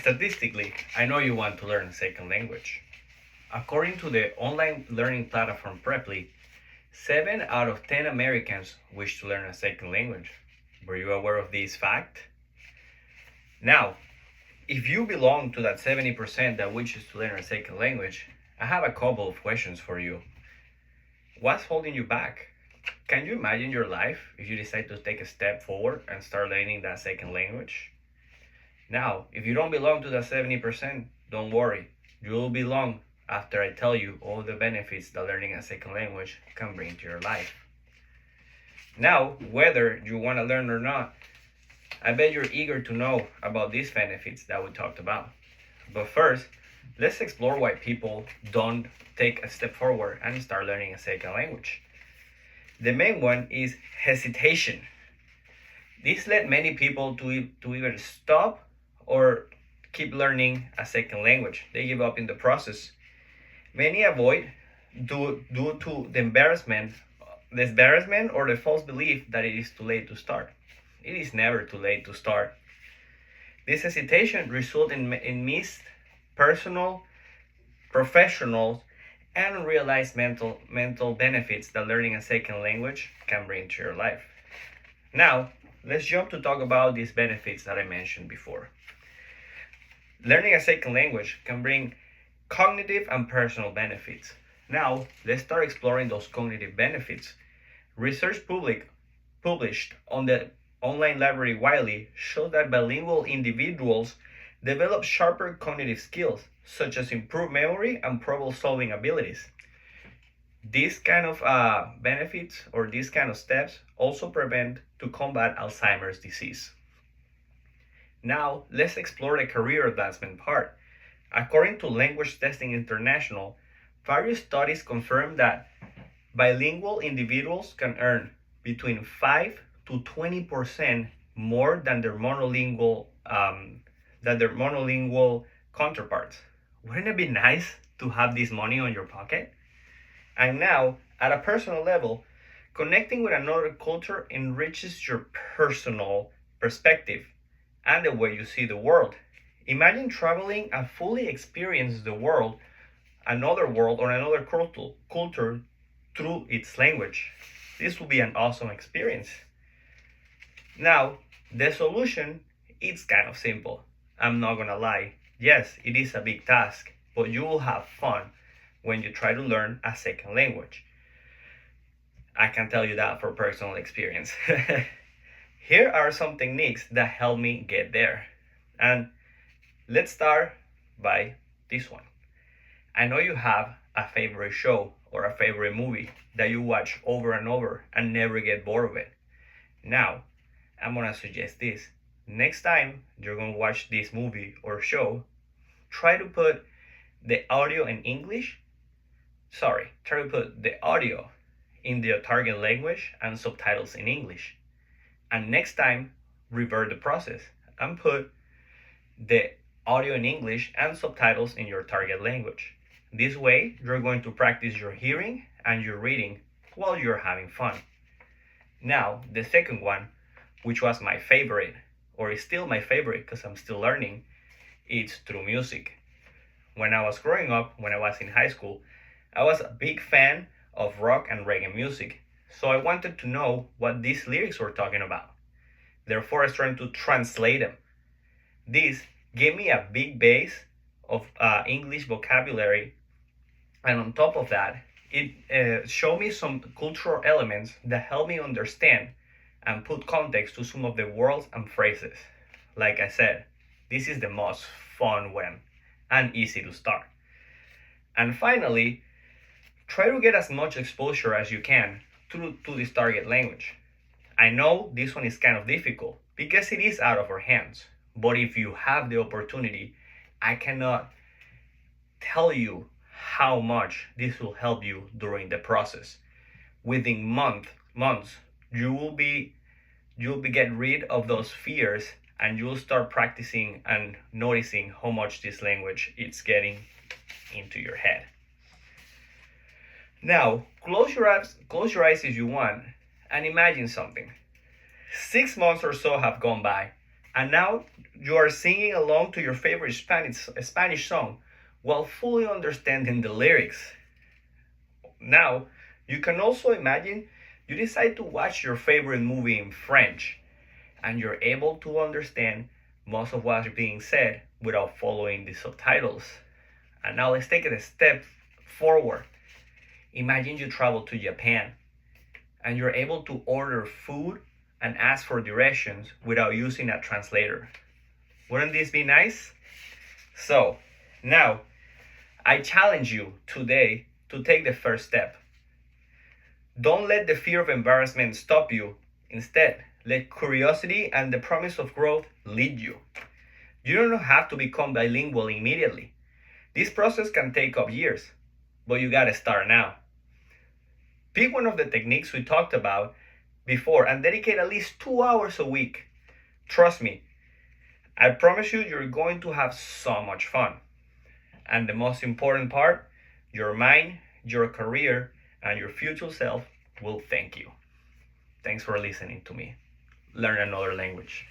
Statistically, I know you want to learn a second language. According to the online learning platform Preply, 7 out of 10 Americans wish to learn a second language. Were you aware of this fact? Now, if you belong to that 70% that wishes to learn a second language, I have a couple of questions for you. What's holding you back? Can you imagine your life if you decide to take a step forward and start learning that second language? Now, if you don't belong to that 70%, don't worry. You will belong after I tell you all the benefits that learning a second language can bring to your life. Now, whether you want to learn or not, I bet you're eager to know about these benefits that we talked about. But first, let's explore why people don't take a step forward and start learning a second language. The main one is hesitation. This led many people to either stop or keep learning a second language. They give up in the process. Many avoid due to the embarrassment or the false belief that it is too late to start. It is never too late to start. This hesitation results in missed personal, professional, and unrealized mental benefits that learning a second language can bring to your life. Now, let's jump to talk about these benefits that I mentioned before. Learning a second language can bring cognitive and personal benefits. Now, let's start exploring those cognitive benefits. Research published on the online library Wiley showed that bilingual individuals develop sharper cognitive skills, such as improved memory and problem-solving abilities. These kind of benefits or these kind of steps also prevent to combat Alzheimer's disease. Now, let's explore the career advancement part. According to Language Testing International, various studies confirm that bilingual individuals can earn between 5 to 20% more than their monolingual counterparts. Wouldn't it be nice to have this money on your pocket? And now, at a personal level, connecting with another culture enriches your personal perspective and the way you see the world. Imagine traveling and fully experience the world, another world or another culture through its language. This will be an awesome experience. Now, the solution is kind of simple. I'm not gonna lie. Yes, it is a big task, but you will have fun when you try to learn a second language. I can tell you that for personal experience. Here are some techniques that help me get there. And let's start by this one. I know you have a favorite show or a favorite movie that you watch over and over and never get bored of it. Now, I'm gonna suggest this. Next time you're gonna watch this movie or show, try to put the audio in English. Try to put the audio in the target language and subtitles in English. And next time, revert the process and put the audio in English and subtitles in your target language. This way, you're going to practice your hearing and your reading while you're having fun. Now, the second one, which was my favorite, or is still my favorite because I'm still learning, it's through music. When I was growing up, when I was in high school, I was a big fan of rock and reggae music. So I wanted to know what these lyrics were talking about. Therefore, I was trying to translate them. This gave me a big base of English vocabulary. And on top of that, it showed me some cultural elements that helped me understand and put context to some of the words and phrases. Like I said, this is the most fun one and easy to start. And finally, try to get as much exposure as you can to this target language. I know this one is kind of difficult because it is out of our hands. But if you have the opportunity, I cannot tell you how much this will help you during the process. Within months, you will get rid of those fears and you'll start practicing and noticing how much this language is getting into your head. Now, close your eyes if you want, and imagine something. 6 months or so have gone by, And now you are singing along to your favorite Spanish song while fully understanding the lyrics. Now, you can also imagine you decide to watch your favorite movie in French and you're able to understand most of what's being said without following the subtitles. And now let's take it a step forward. Imagine you travel to Japan and you're able to order food and ask for directions without using a translator. Wouldn't this be nice? So, now I challenge you today to take the first step. Don't let the fear of embarrassment stop you. Instead, let curiosity and the promise of growth lead you. You don't have to become bilingual immediately. This process can take up years, but you gotta start now. Pick one of the techniques we talked about before and dedicate at least 2 hours a week. Trust me, I promise you, you're going to have so much fun. And the most important part, your mind, your career, and your future self will thank you. Thanks for listening to me. Learn another language.